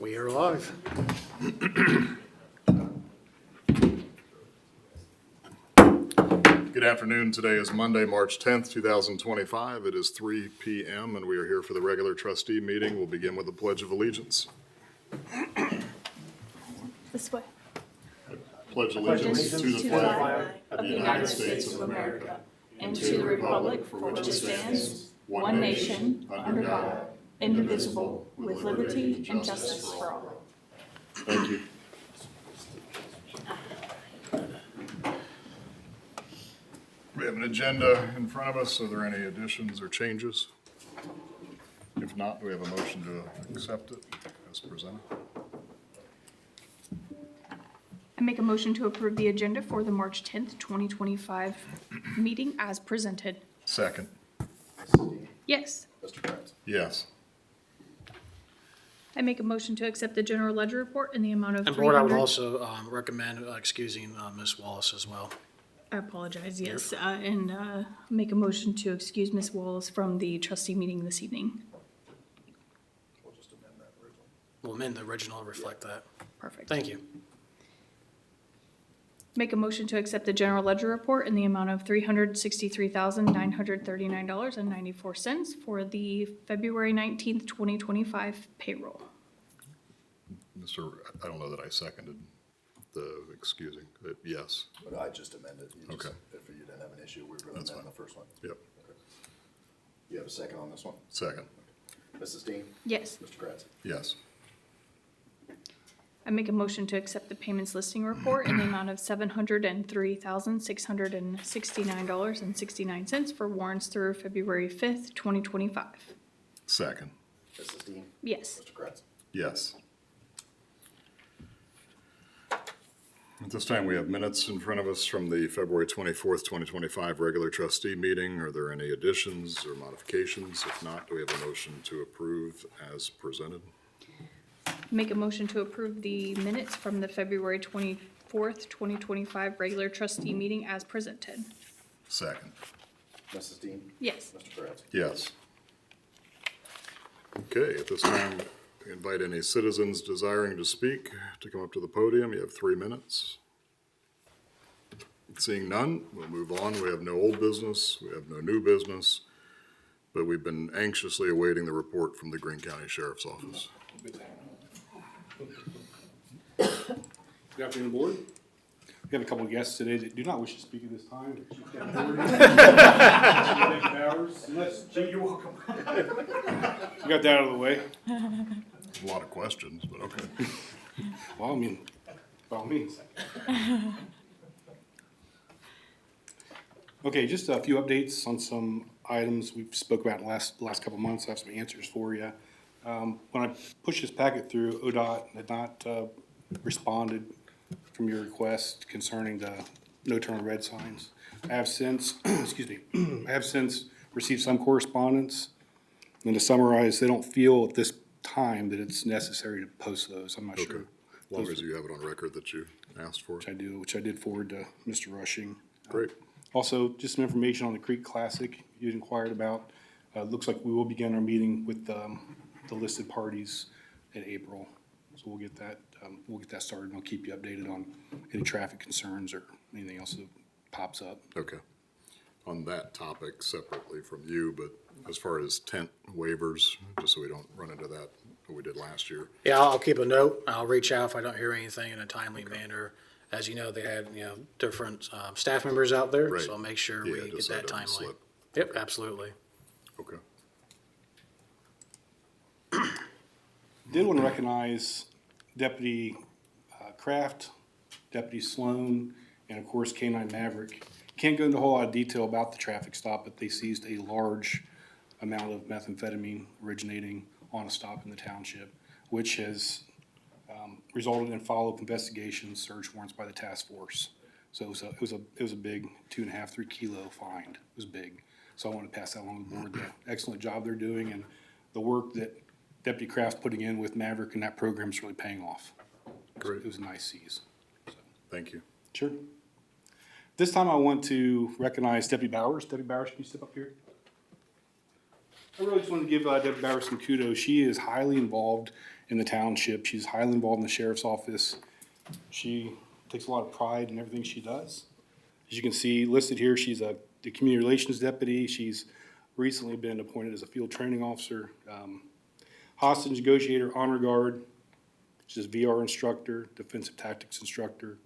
We are live. Good afternoon. Today is Monday, March 10th, 2025. It is 3 p.m. and we are here for the regular trustee meeting. We'll begin with the Pledge of Allegiance. This way. Pledge allegiance to the flag of the United States of America and to the republic for which it stands, one nation, under God, indivisible, with liberty and justice for all. Thank you. We have an agenda in front of us. Are there any additions or changes? If not, do we have a motion to accept it as presented? I make a motion to approve the agenda for the March 10th, 2025 meeting as presented. Second. Yes. Mr. Kratz. Yes. I make a motion to accept the general ledger report in the amount of And Board, I would 300. also recommend excusing Ms. Wallace as well. I apologize, yes, and make a motion to excuse Ms. Wallace from the trustee meeting this evening. We'll just amend that original. We'll amend the original to reflect that. Perfect. Thank you. Make a motion to accept the general ledger report in the amount of $363,939.94 for the February 19th, 2025 payroll. I don't know that I seconded the excusing. Yes. But I just amended. You just- Okay. If you didn't have an issue, we were going That's to amend fine. the first one. Yep. Okay. You have a second on this one? Second. Mrs. Dean? Yes. Mr. Kratz? Yes. I make a motion to accept the payments listing report in the amount of $703,669.69 for warrants through February 5th, 2025. Second. Mrs. Dean? Yes. Mr. Kratz? Yes. At this time, we have minutes in front of us from the February 24th, 2025 regular trustee meeting. Are there any additions or modifications? If not, do we have a motion to approve as presented? Make a motion to approve the minutes from the February 24th, 2025 regular trustee meeting as presented. Second. Mrs. Dean? Yes. Mr. Kratz? Yes. Okay, at this time, we invite any citizens desiring to speak to come up to the podium. You have 3 minutes. Seeing none, we'll move on. We have no old business, we have no new business, but we've been anxiously awaiting the report from the Greene County Sheriff's Office. Good afternoon, Board. We have a couple of guests today that do not wish to speak at this time. Unless, Jim, you're welcome. We got that out of the way. A lot of questions, but okay. Well, I mean, by all means. Okay, just a few updates on some items we've spoke about in the last couple of months. I have some answers for you. When I pushed this packet through, ODOT had not responded from your request concerning the no turn red signs. I have since, excuse me, I have since received some correspondence. And to summarize, they don't feel at this time that it's necessary to post those. I'm not Okay. sure. As long as you have it on record that you asked for it. Which I did forward to Mr. Rushing. Great. Also, just some information on the Creek Classic you inquired about. Looks like we will begin our meeting with the listed parties in April. So we'll get that started, and I'll keep you updated on any traffic concerns or anything else that pops up. Okay. On that topic, separately from you, but as far as tent waivers, just so we don't run into that, what we did last year. Yeah, I'll keep a note. I'll reach out if I don't hear anything in a timely manner. As you know, they had, different staff members out there, Right. so I'll make sure Yeah, we get just so it that doesn't timely. slip. Yep, absolutely. Okay. Did want to recognize Deputy Kraft, Deputy Sloan, and of course K-9 Maverick. Can't go into a whole lot of detail about the traffic stop, but they seized a large amount of methamphetamine originating on a stop in the township, which has resulted in follow-up investigations, search warrants by the task force. So it was a big 2.5, 3 kilo find. It was big. So I want to pass that along to the board. The excellent job they're doing and the work that Deputy Kraft's putting in with Maverick and that program's really paying off. Great. It was a nice seize. So, Thank you. sure. This time I want to recognize Deputy Bowers. Deputy Bowers, can you step up here? I really just want to give Deputy Bowers some kudos. She is highly involved in the township. She's highly involved in the sheriff's office. She takes a lot of pride in everything she does. As you can see listed here, she's the community relations deputy. She's recently been appointed as a field training officer, hostage negotiator, honor guard. She's a VR instructor, defensive tactics instructor,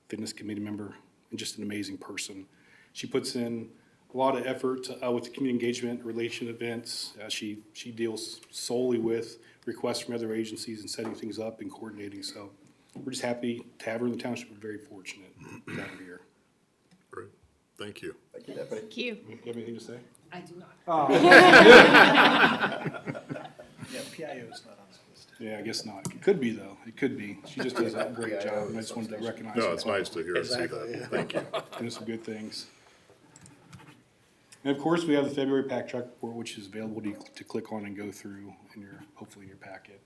fitness committee member, and just an amazing person. She puts in a lot of effort with the community engagement, relation events. She deals solely with requests from other agencies and setting things up and coordinating. So we're just happy to have her in the township. We're very fortunate to have her here. Great, thank you. Thank you, Deputy. Thank you. You have anything to say? I do not. Yeah, PIO is not on this list. Yeah, I guess not. It could be, though. It could be. She just does a great job, and I just wanted to recognize her. No, it's nice to hear and see Exactly, yeah. that. Thank you. Doing some good things. And of course, we have the February pack truck report, which is available to click on and go through in your, hopefully in your packet.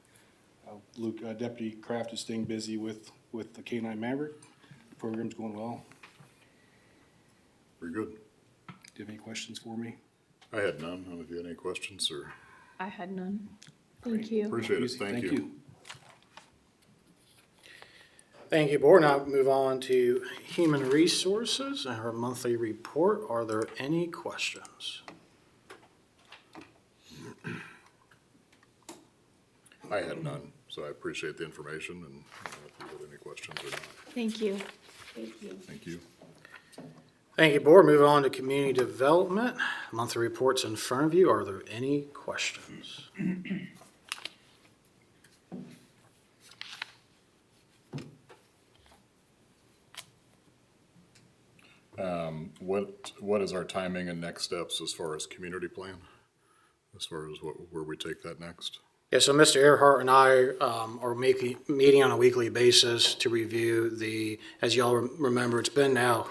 Luke, Deputy Kraft is staying busy with the K-9 Maverick. The program's going well. Very good. Do you have any questions for me? I had none. I don't know if you had any questions or, I had none. Thank you. appreciate it. Thank you. Thank you, Board. Now move on to Human Resources and her monthly report. Are there any questions? I had none, so I appreciate the information and I don't know if you had any questions or not. Thank you. Thank you. Thank you. Thank you, Board. Move on to Community Development. Monthly reports in front of you. Are there any questions? What is our timing and next steps as far as community plan? As far as where we take that next? Yeah, so Mr. Earhart and I are meeting on a weekly basis to review as y'all remember, it's been now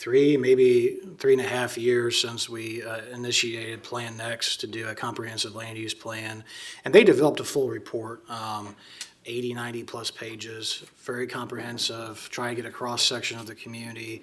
maybe 3.5 years since we initiated Plan Next to do a comprehensive land use plan. And they developed a full report, 80, 90 plus pages, very comprehensive, trying to get a cross section of the community.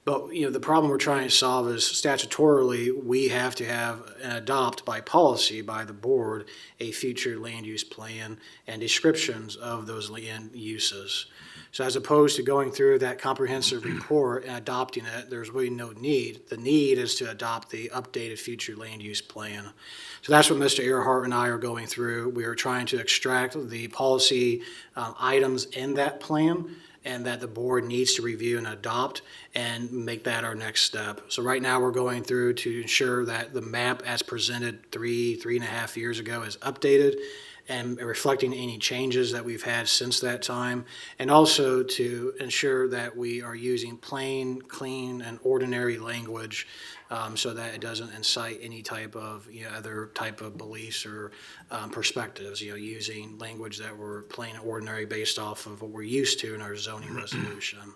But, the problem we're trying to solve is statutorily, we have to have and adopt by policy, by the board, a future land use plan and descriptions of those land uses. So as opposed to going through that comprehensive report and adopting it, there's really no need. The need is to adopt the updated future land use plan. So that's what Mr. Earhart and I are going through. We are trying to extract the policy items in that plan and that the board needs to review and adopt and make that our next step. So right now, we're going through to ensure that the map as presented 3.5 years ago is updated and reflecting any changes that we've had since that time, and also to ensure that we are using plain, clean, and ordinary language so that it doesn't incite any type of other type of beliefs or perspectives. Using language that were plain and ordinary based off of what we're used to in our zoning resolution.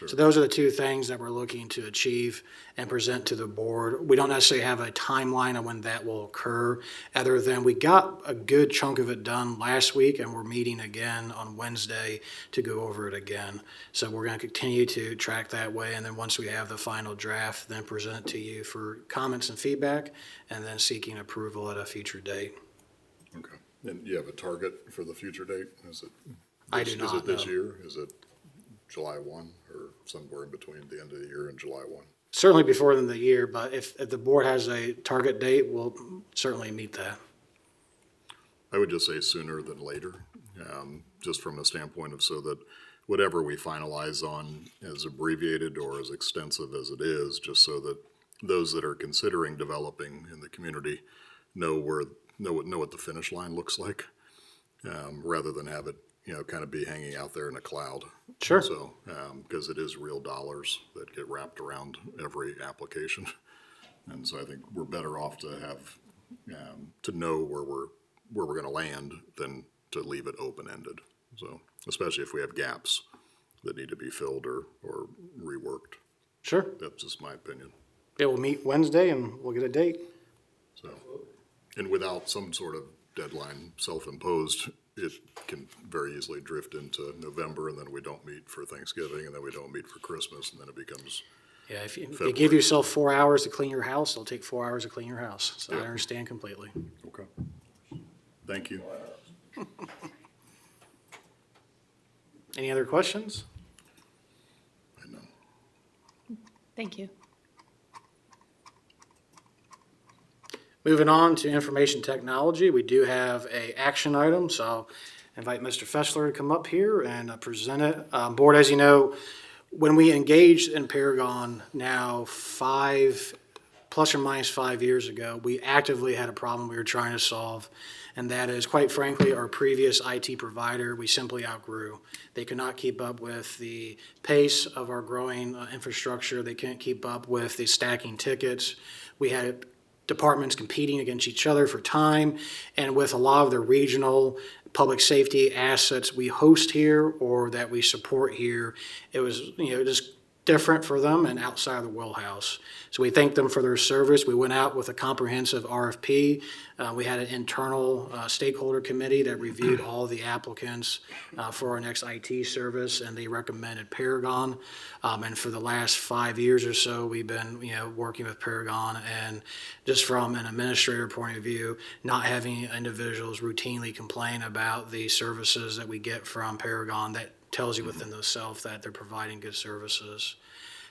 So those are the two things that we're looking to achieve and present to the board. We don't necessarily have a timeline on when that will occur, other than we got a good chunk of it done last week, and we're meeting again on Wednesday to go over it again. So we're going to continue to track that way, and then once we have the final draft, then present it to you for comments and feedback, and then seeking approval at a future date. Okay. And you have a target for the future date? Is it? I do not, Is it this no. year? Is it July 1 or somewhere in between the end of the year and July 1? Certainly before the end of the year, but if the board has a target date, we'll certainly meet that. I would just say sooner than later, just from the standpoint of so that whatever we finalize on as abbreviated or as extensive as it is, just so that those that are considering developing in the community know what the finish line looks like, rather than have it kind of be hanging out there in a cloud. Sure. So, because it is real dollars that get wrapped around every application. And so I think we're better off to have, to know where we're gonna land than to leave it open-ended. So, especially if we have gaps that need to be filled or reworked. Sure. That's just my opinion. Yeah, we'll meet Wednesday and we'll get a date. So, and without some sort of deadline self-imposed, it can very easily drift into November, and then we don't meet for Thanksgiving, and then we don't meet for Christmas, and then it becomes, Yeah, if you February. give yourself 4 hours to clean your house, it'll take 4 hours to clean your house. So I understand completely. okay. Thank you. Any other questions? I know. Thank you. Moving on to information technology, we do have a action item, so I'll invite Mr. Fessler to come up here and present it. Board, as you know, when we engaged in Paragon now plus or minus 5 years ago, we actively had a problem we were trying to solve, and that is, quite frankly, our previous IT provider, we simply outgrew. They could not keep up with the pace of our growing infrastructure. They couldn't keep up with the stacking tickets. We had departments competing against each other for time, and with a lot of the regional public safety assets we host here or that we support here, it was, just different for them and outside of the wheelhouse. So we thank them for their service. We went out with a comprehensive RFP. We had an internal stakeholder committee that reviewed all the applicants for our next IT service, and they recommended Paragon. And for the last 5 years or so, we've been, working with Paragon, and just from an administrator point of view, not having individuals routinely complain about the services that we get from Paragon, that tells you within themselves that they're providing good services.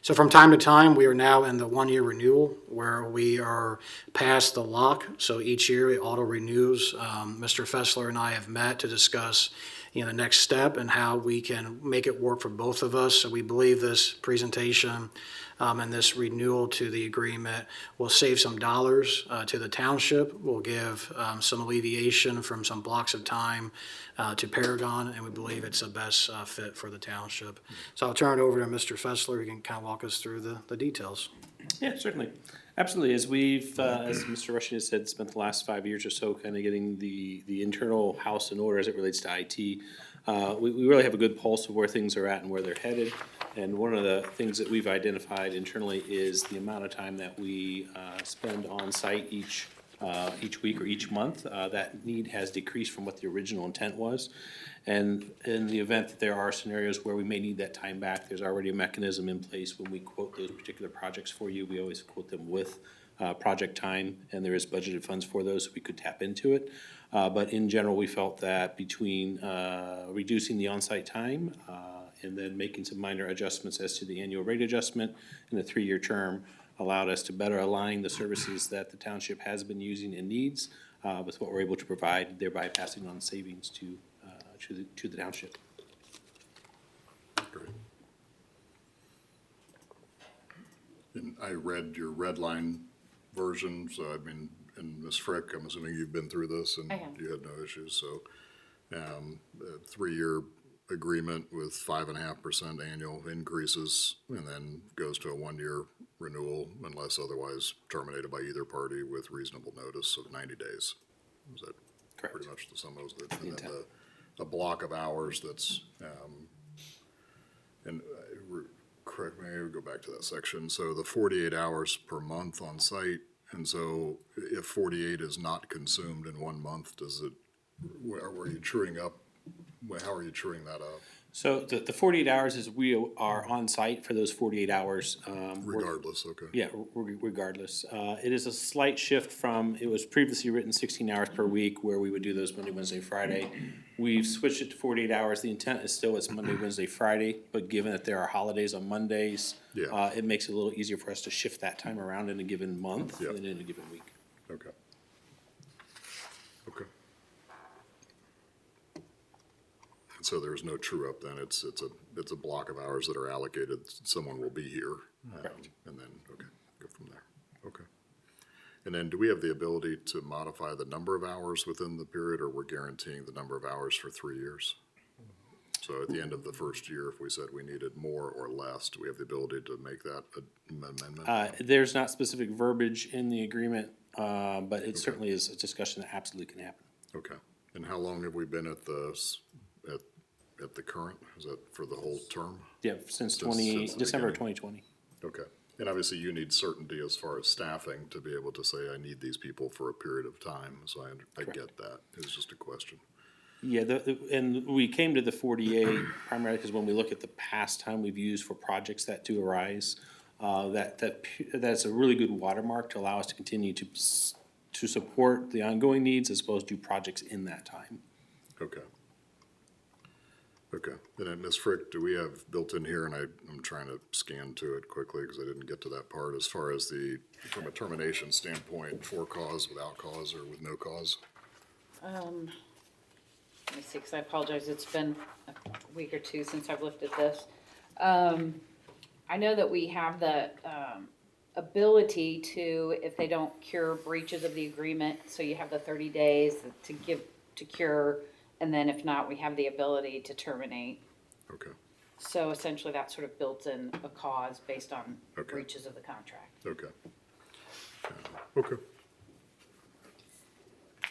So from time to time, we are now in the one-year renewal where we are past the lock. So each year it auto renews. Mr. Fessler and I have met to discuss, the next step and how we can make it work for both of us. So we believe this presentation and this renewal to the agreement will save some dollars to the township. Will give some alleviation from some blocks of time to Paragon, and we believe it's the best fit for the township. So I'll turn it over to Mr. Fessler, who can kind of walk us through the details. Yeah, certainly. Absolutely. As we've, as Mr. Rushing has said, spent the last 5 years or so kind of getting the internal house in order as it relates to IT. We really have a good pulse of where things are at and where they're headed. And one of the things that we've identified internally is the amount of time that we spend on site each week or each month. That need has decreased from what the original intent was. And in the event that there are scenarios where we may need that time back, there's already a mechanism in place when we quote those particular projects for you. We always quote them with project time, and there is budgeted funds for those, so we could tap into it. But in general, we felt that between reducing the on-site time and then making some minor adjustments as to the annual rate adjustment in the 3-year term allowed us to better align the services that the township has been using and needs with what we're able to provide, thereby passing on savings to the township. Great. And I read your red line version, so and Ms. Frick, I'm assuming you've been through this and I have. you had no issues, so. A 3-year agreement with 5.5% annual increases, and then goes to a 1-year renewal unless otherwise terminated by either party with reasonable notice of 90 days. Is that Correct. pretty much the sum of it? And then intent. a block of hours that's, correct me, go back to that section. So the 48 hours per month on site, and so if 48 is not consumed in 1 month, were you truing up? How are you truing that up? So the 48 hours is we are on site for those 48 hours. Regardless, okay. Yeah, regardless. It is a slight shift from, it was previously written 16 hours per week where we would do those Monday, Wednesday, Friday. We've switched it to 48 hours. The intent is still it's Monday, Wednesday, Friday, but given that there are holidays on Mondays, Yeah. it makes it a little easier for us to shift that time around in a given month Yeah. than in a given week. Okay. Okay. And so there's no true up then, it's a block of hours that are allocated, someone will be here. Correct. And then, okay, go from there, okay. And then do we have the ability to modify the number of hours within the period, or we're guaranteeing the number of hours for 3 years? So at the end of the first year, if we said we needed more or less, do we have the ability to make that an amendment? There's not specific verbiage in the agreement, but it certainly is a discussion that absolutely can happen. Okay, and how long have we been at the current, is that for the whole term? Yeah, since Since the December of beginning. 2020. Okay, and obviously you need certainty as far as staffing to be able to say, I need these people for a period of time, so I get that, it's just a question. Yeah, and we came to the 48 primarily because when we look at the past time we've used for projects that do arise, that's a really good watermark to allow us to continue to support the ongoing needs as opposed to projects in that time. Okay. Okay, and then Ms. Frick, do we have built in here, and I'm trying to scan to it quickly because I didn't get to that part, as far as from a termination standpoint, for cause, without cause, or with no cause? Let me see, because I apologize, it's been a week or two since I've looked at this. I know that we have the ability to, if they don't cure breaches of the agreement, so you have the 30 days to cure, and then if not, we have the ability to terminate. Okay, So essentially, that sort of built in a cause based on Okay. breaches of the contract. okay. Okay.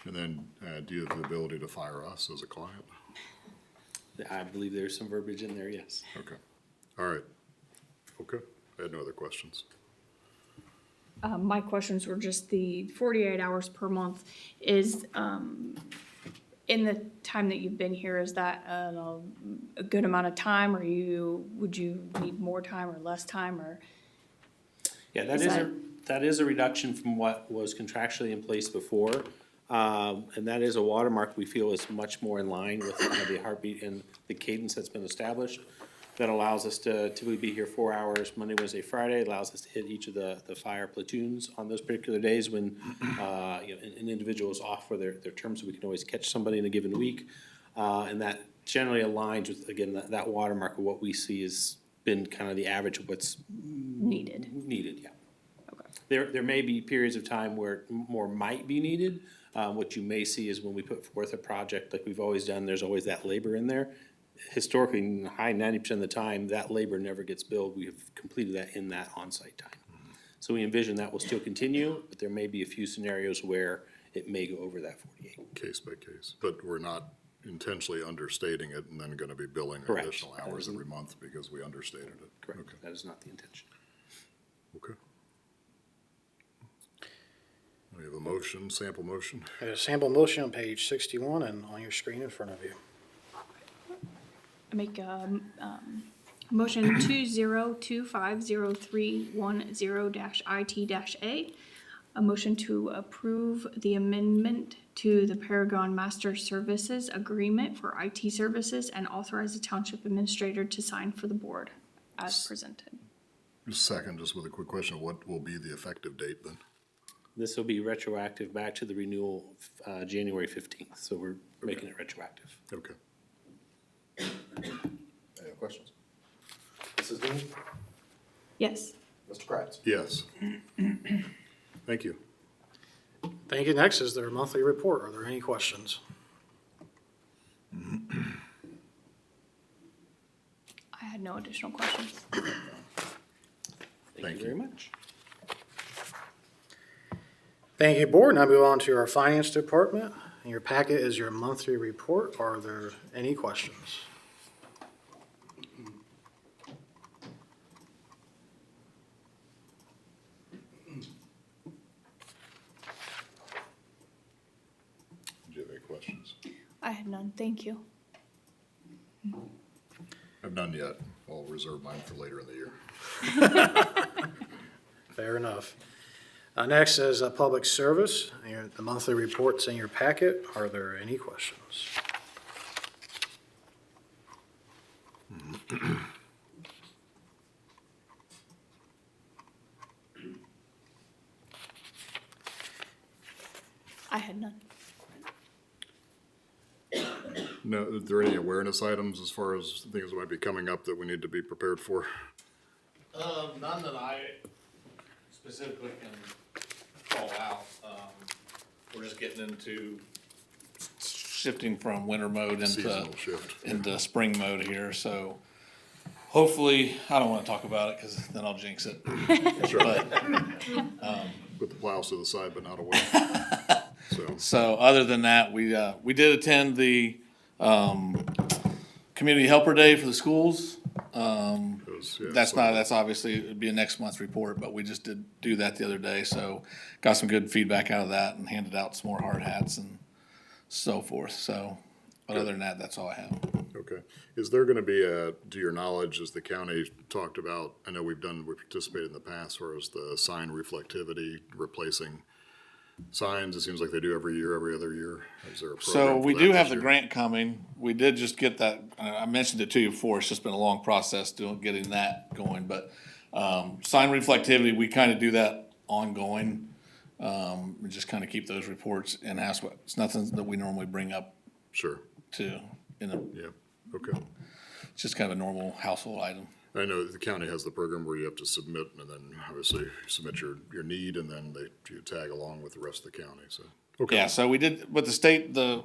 And then, do you have the ability to fire us as a client? I believe there's some verbiage in there, yes. Okay, all right. Okay, I had no other questions. My questions were just the 48 hours per month is, in the time that you've been here, is that a good amount of time, or would you need more time or less time, or? Yeah, Is that is a reduction from what was contractually in place before. And that is a watermark we feel is much more in line with the heartbeat and the cadence that's been established. That allows us to typically be here 4 hours, Monday, Wednesday, Friday, allows us to hit each of the fire platoons on those particular days when, an individual is off for their term, so we can always catch somebody in a given week. And that generally aligns with, again, that watermark of what we see has been kind of the average of what's Needed. needed, yeah. Okay. There may be periods of time where more might be needed. What you may see is when we put forth a project like we've always done, there's always that labor in there. Historically, high 90% of the time, that labor never gets billed. We have completed that in that on-site time. So we envision that will still continue, but there may be a few scenarios where it may go over that 48. Case by case, but we're not intentionally understating it and then gonna be billing Correct. additional hours every month because we understated it. Correct, Okay. that is not the intention. Okay. We have a motion, sample motion. A sample motion on page 61 and on your screen in front of you. I make a, motion 20250310-IT-A. A motion to approve the amendment to the Paragon Master Services Agreement for IT services and authorize the township administrator to sign for the board as presented. Just a second, just with a quick question, what will be the effective date then? This will be retroactive back to the renewal, January 15th, so we're making it retroactive. Okay. Any other questions? Mrs. Dean? Yes. Mr. Kratz? Yes. Thank you. Thank you. Next is their monthly report. Are there any questions? I had no additional questions. Thank you very much. Thank you, board. Now move on to our finance department. In your packet is your monthly report. Are there any questions? Do you have any questions? I had none, thank you. I've none yet. I'll reserve mine for later in the year. Fair enough. Next is public service. The monthly report's in your packet. Are there any questions? I had none. No, are there any awareness items as far as things that might be coming up that we need to be prepared for? None that I specifically can call out. We're just getting into shifting from winter mode Seasonal shift. into spring mode here, so hopefully, I don't wanna talk about it, cause then I'll jinx it. But, Put the plows to the side but not away. So, so other than that, we did attend the, Community Helper Day for the schools. That's obviously, it'd be a next month's report, but we just did do that the other day, so got some good feedback out of that and handed out some more hard hats and so forth, so. But other than that, that's all I have. okay. Is there gonna be to your knowledge, as the county talked about, I know we participated in the past, where as the sign reflectivity, replacing Signs, it seems like they do every year, every other year. Is there a So program for we that do have this the year? grant coming. We did just get that, I mentioned it to you before, it's just been a long process getting that going, but, sign reflectivity, we kind of do that ongoing. We just kind of keep those reports in-house. It's nothing that we normally bring up Sure, to, yeah, okay. it's just kind of a normal household item. I know the county has the program where you have to submit, and then obviously you submit your need, and then you tag along with the rest of the county, so. Okay. Yeah, so we did, with the state, the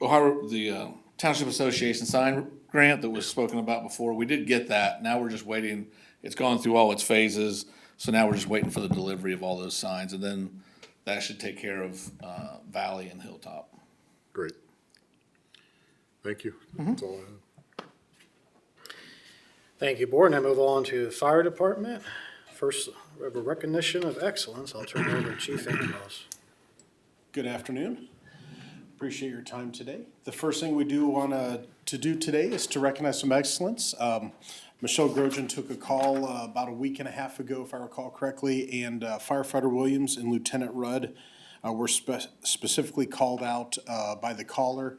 Ohio, Township Association sign grant that was spoken about before, we did get that. Now we're just waiting, it's gone through all its phases, so now we're just waiting for the delivery of all those signs, and then that should take care of, Valley and Hilltop. Great. Thank you. That's all I have. Thank you, Board. And I move on to the Fire Department. First, we have a recognition of excellence. I'll turn it over to Chief Amos. Good afternoon. Appreciate your time today. The first thing we do want to do today is to recognize some excellence. Michelle Grogan took a call about a week and a half ago, if I recall correctly, and firefighter Williams and Lieutenant Rudd were specifically called out by the caller.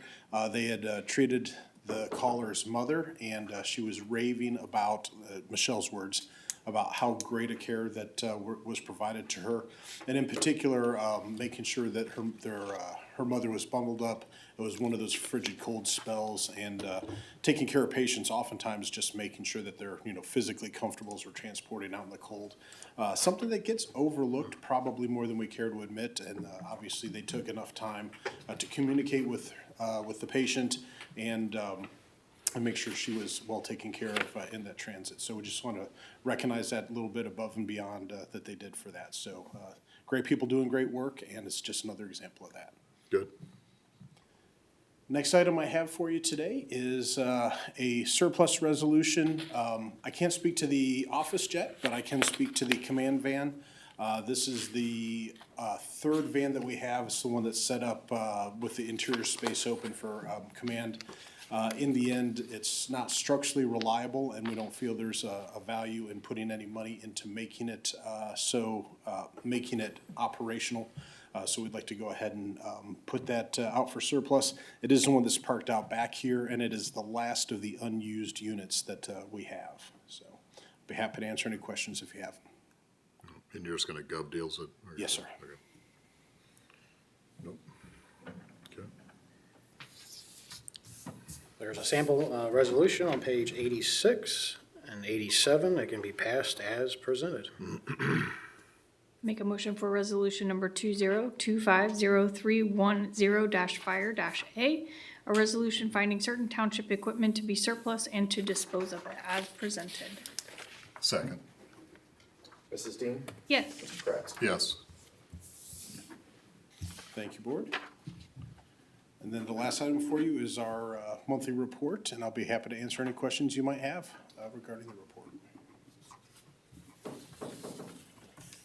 They had treated the caller's mother, and she was raving about, Michelle's words, about how great a care that was provided to her, and in particular, making sure that her mother was bundled up. It was one of those frigid cold spells, and taking care of patients, oftentimes just making sure that they're physically comfortable as we're transporting out in the cold. Something that gets overlooked probably more than we care to admit, and obviously they took enough time to communicate with the patient and make sure she was well taken care of in that transit. So we just want to recognize that a little bit above and beyond that they did for that. So great people doing great work, and it's just another example of that. Good. Next item I have for you today is a surplus resolution. I can't speak to the office jet, but I can speak to the command van. This is the third van that we have. It's the one that's set up with the interior space open for command. In the end, it's not structurally reliable, and we don't feel there's a value in putting any money into making it making it operational. So we'd like to go ahead and put that out for surplus. It is the one that's parked out back here, and it is the last of the unused units that we have. So I'd be happy to answer any questions if you have them. And you're just gonna gov deals it? or- Yes, sir. Okay. Nope. Okay. There's a sample resolution on page 86 and 87 that can be passed as presented. Make a motion for resolution number 20250310-fire-A, a resolution finding certain township equipment to be surplus and to dispose of it as presented. Second, Mrs. Dean? Yes. Mr. Kratz? yes. Thank you, Board. And then the last item for you is our monthly report, and I'll be happy to answer any questions you might have regarding the report.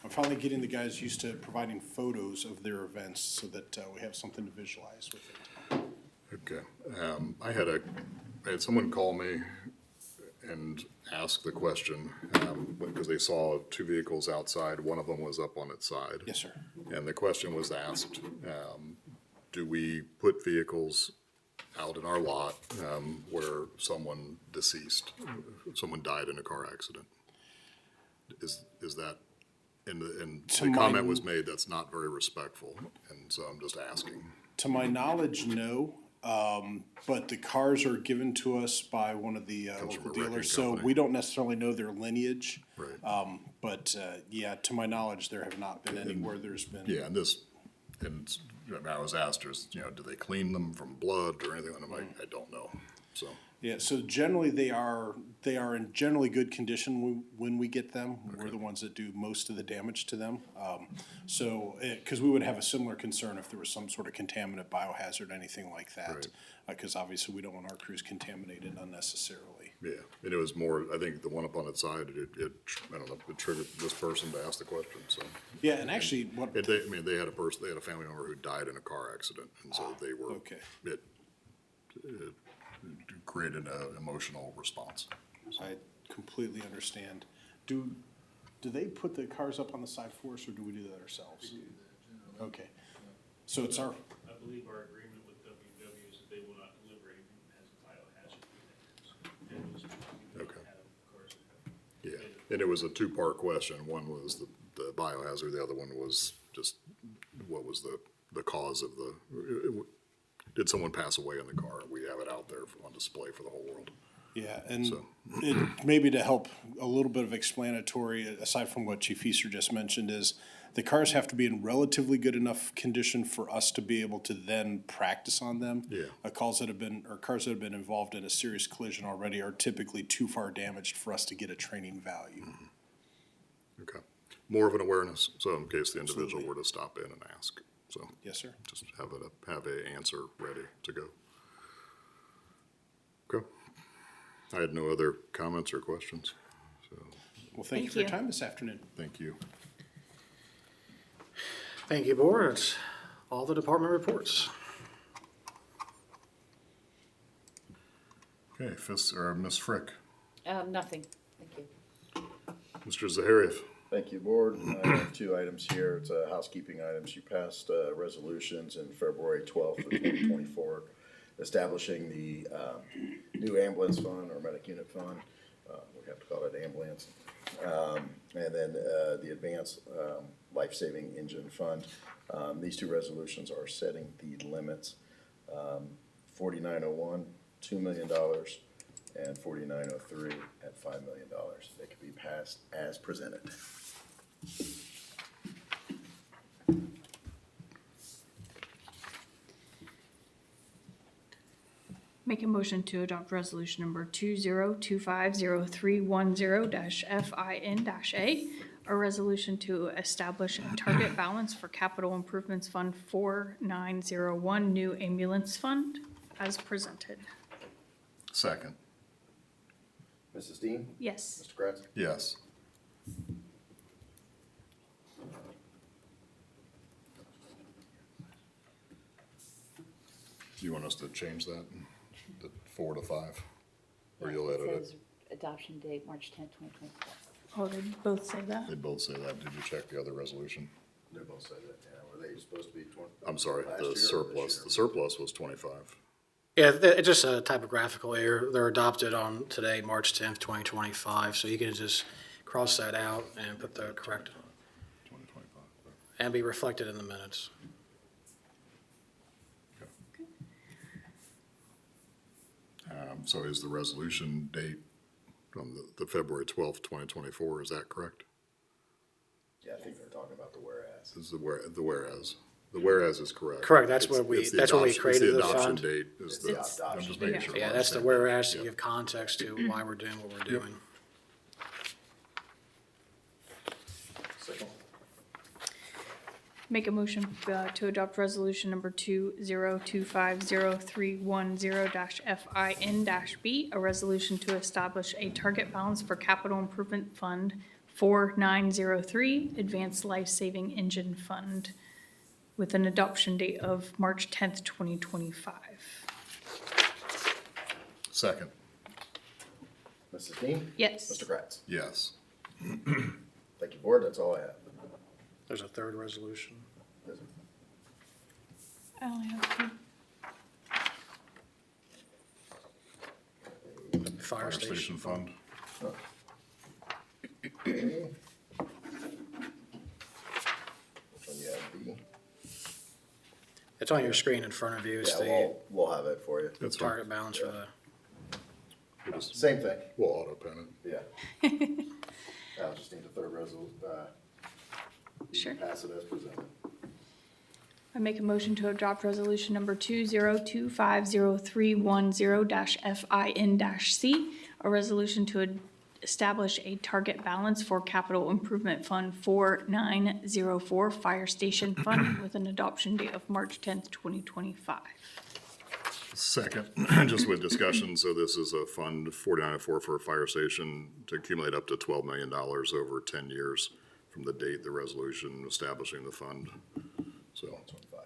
I'm finally getting the guys used to providing photos of their events so that we have something to visualize with it. Okay. I had someone call me and ask the question, because they saw two vehicles outside. One of them was up on its side. Yes, sir. And the question was asked, do we put vehicles out in our lot where someone died in a car accident? Is that, and the comment was made, that's not very respectful, and so I'm just asking. To my knowledge, no. But the cars are given to us by one of the Comes from local a wrecking dealers, so company. we don't necessarily know their lineage. Right. But yeah, to my knowledge, there have not been any where there's been. Yeah, and I was asked, do they clean them from blood or anything? And I'm like, I don't know, so. Yeah, so generally they are in generally good condition when we get them. We're the ones that do most of the damage to them. Because we would have a similar concern if there was some sort of contaminant, biohazard, anything like that. Right. Because obviously we don't want our crews contaminated unnecessarily. Yeah, and it was more, I think the one up on its side, it triggered this person to ask the question, so. Yeah, and actually what, They had a family member who died in a car accident, and so they were. okay. It created an emotional response. I completely understand. Do they put the cars up on the side for us, or do we do that ourselves? Okay. So it's our, I believe our agreement with WW is that they will not deliver anything that has a biohazard. Okay. Yeah, and it was a two-part question. One was the biohazard, the other one was just what was the cause of did someone pass away in the car? We have it out there on display for the whole world. yeah, and So- maybe to help a little bit of explanatory, aside from what Chief Easter just mentioned, is the cars have to be in relatively good enough condition for us to be able to then practice on them. Yeah. Cars that have been involved in a serious collision already are typically too far damaged for us to get a training value. Okay. More of an awareness, so in case the individual Absolutely. were to stop in and ask. So Yes, sir. just have a answer ready to go. Okay. I had no other comments or questions, so Well, thank you Thank for your you. time this afternoon. thank you. Thank you, Board. That's all the department reports. Okay, Ms. Frick, Nothing, thank you. Mr. Zahariev. Thank you, Board. I have two items here. It's housekeeping items. You passed resolutions in February 12th of 2024, establishing the new ambulance fund or medic unit fund. We have to call it ambulance. And then the advanced life-saving engine fund. These two resolutions are setting the limits. 4901, $2 million, and 4903 at $5 million. They could be passed as presented. Make a motion to adopt resolution number 20250310-FIN-A, a resolution to establish a target balance for capital improvements fund 4901 new ambulance fund as presented. Second. Mrs. Dean? Yes. Mr. Kratz? Yes. Do you want us to change that, the 4 to 5? Or you'll edit it? Adoption date, March 10th, 2024. Oh, they both say that? They both say that. Did you check the other resolution? They both said that, yeah. Were they supposed to be 20? I'm sorry, last year or the this surplus. year? The surplus was 25. Yeah, it's just a typographical error. They're adopted on today, March 10th, 2025, so you can just cross that out and put the correct, 2025. and be reflected in the minutes. So is the resolution date from the February 12th, 2024, is that correct? Yeah, I think they're talking about the whereas. This is the whereas. The whereas is correct. Correct, that's It's- what we- it's the that's what we adoption- created the It's the adoption fund. date is the, It's the I'm just making sure. Yeah, we're that's the understanding. whereas to Yep. give context to why we're doing what we're doing. Second. Make a motion to adopt resolution number 20250310-FIN-B, a resolution to establish a target balance for capital improvement fund 4903, advanced life-saving engine fund, with an adoption date of March 10th, 2025. Second, Mrs. Dean? Yes. Mr. Kratz? yes. Thank you, Board. That's all I have. There's a third resolution. Yes, sir. I only have two. Fire station. Fund. Which one you have, B? It's on your screen in front of you. It's Yeah, the we'll have it for you. That's fine. target balance for the, We'll just- Same thing, We'll auto pen it. yeah. I'll just need the third resolution, Sure. pass it as presented. I make a motion to adopt resolution number 20250310-FIN-C, a resolution to establish a target balance for capital improvement fund 4904 fire station fund with an adoption date of March 10th, 2025. Second, just with discussion, so this is a fund 4904 for a fire station to accumulate up to $12 million over 10 years from the date the resolution establishing the fund. So, 25.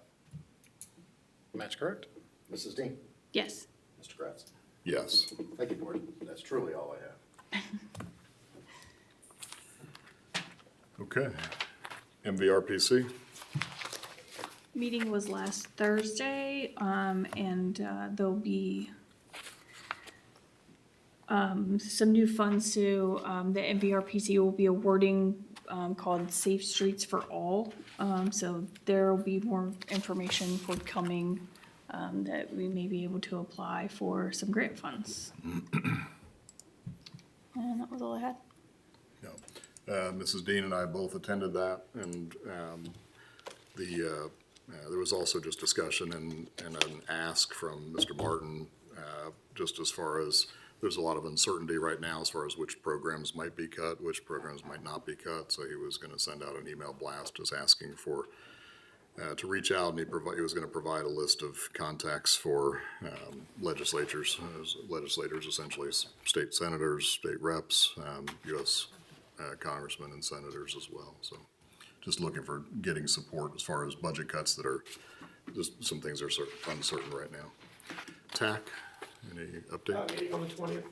that's correct. Mrs. Dean? Yes. Mr. Kratz? yes. Thank you, Board. That's truly all I have. Okay. MVRPC, meeting was last Thursday, and there'll be some new funds to, the MVRPC will be awarding, called Safe Streets for All. So there will be more information forthcoming, that we may be able to apply for some grant funds. And that was all I had. Mrs. Dean and I both attended that, and there was also just discussion and an ask from Mr. Martin, just as far as, there's a lot of uncertainty right now as far as which programs might be cut, which programs might not be cut, so he was gonna send out an email blast just asking for, to reach out, and he was gonna provide a list of contacts for legislators, essentially state senators, state reps, US congressmen and senators as well. So just looking for getting support as far as budget cuts that are, just some things are uncertain right now. TAC, any update? Meeting on the 20th.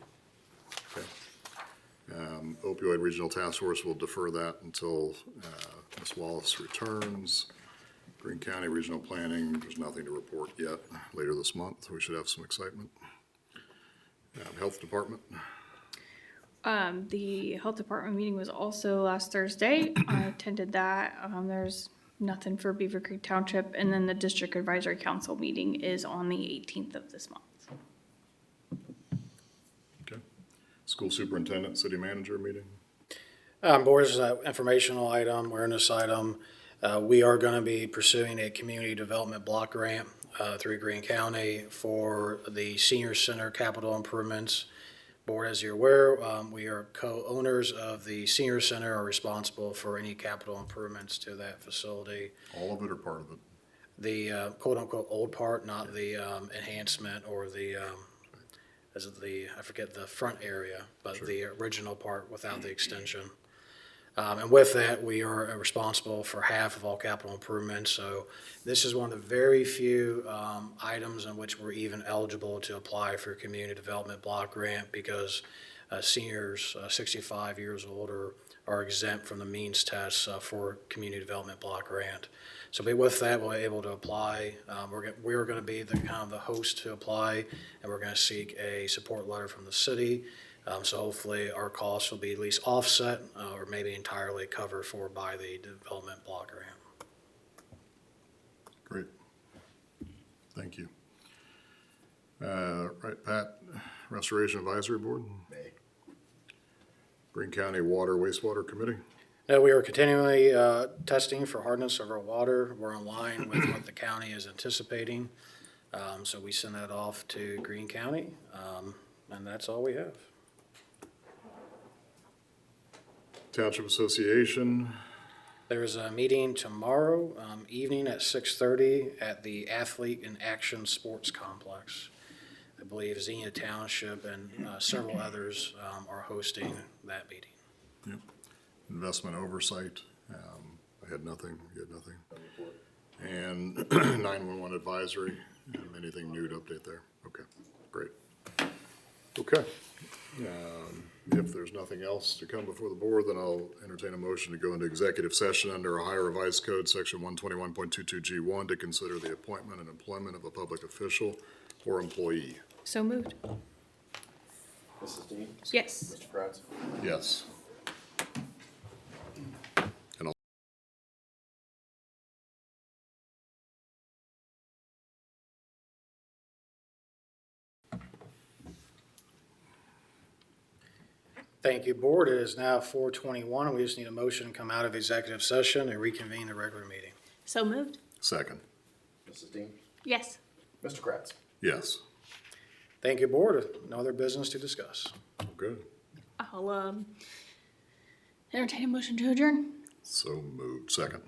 Okay. Opioid Regional Task Force will defer that until Ms. Wallace returns. Greene County Regional Planning, there's nothing to report yet. Later this month, we should have some excitement. Health Department. The health department meeting was also last Thursday. I attended that. There's nothing for Beavercreek Township, and then the district advisory council meeting is on the 18th of this month. Okay. School Superintendent, City Manager meeting. Board, this is an informational item, awareness item. We are going to be pursuing a community development block grant through Greene County for the senior center capital improvements. Board, as you're aware, we are co-owners of the senior center, are responsible for any capital improvements to that facility. All of it or part of it? The quote-unquote old part, not the enhancement or the, I forget the front area, but Sure. the original part without the extension. And with that, we are responsible for half of all capital improvements. So this is one of the very few items in which we're even eligible to apply for a community development block grant, because seniors 65 years old are exempt from the means test for community development block grant. So with that, we're able to apply. We're going to be the kind of the host to apply, and we're going to seek a support letter from the city. So hopefully our costs will be at least offset or maybe entirely covered for by the development block grant. Great. Thank you. Right, Pat, Restoration Advisory Board, May. Greene County Water Wastewater Committee. We are continually testing for hardness of our water. We're in line with what the county is anticipating. So we send that off to Greene County, and that's all we have. Township Association, There is a meeting tomorrow evening at 6:30 at the Athlete in Action Sports Complex. I believe Xenia Township and several others are hosting that meeting. yep. Investment Oversight, I had nothing, you had nothing. And 911 Advisory, anything new to update there? Okay, great. Okay. If there's nothing else to come before the board, then I'll entertain a motion to go into executive session under Ohio Revised Code, Section 121.22G1, to consider the appointment and employment of a public official or employee. So moved. Mrs. Dean? Yes. Mr. Kratz? Yes. Thank you, board. It is now 4:21. We just need a motion to come out of executive session and reconvene the regular meeting. So moved. Second. Mrs. Dean? Yes. Mr. Kratz? Yes. Thank you, board. No other business to discuss. Good. I'll entertain a motion to adjourn. So moved. Second.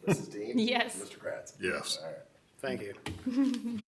Mrs. Dean? Yes. Mr. Kratz? Yes. All right. Thank you.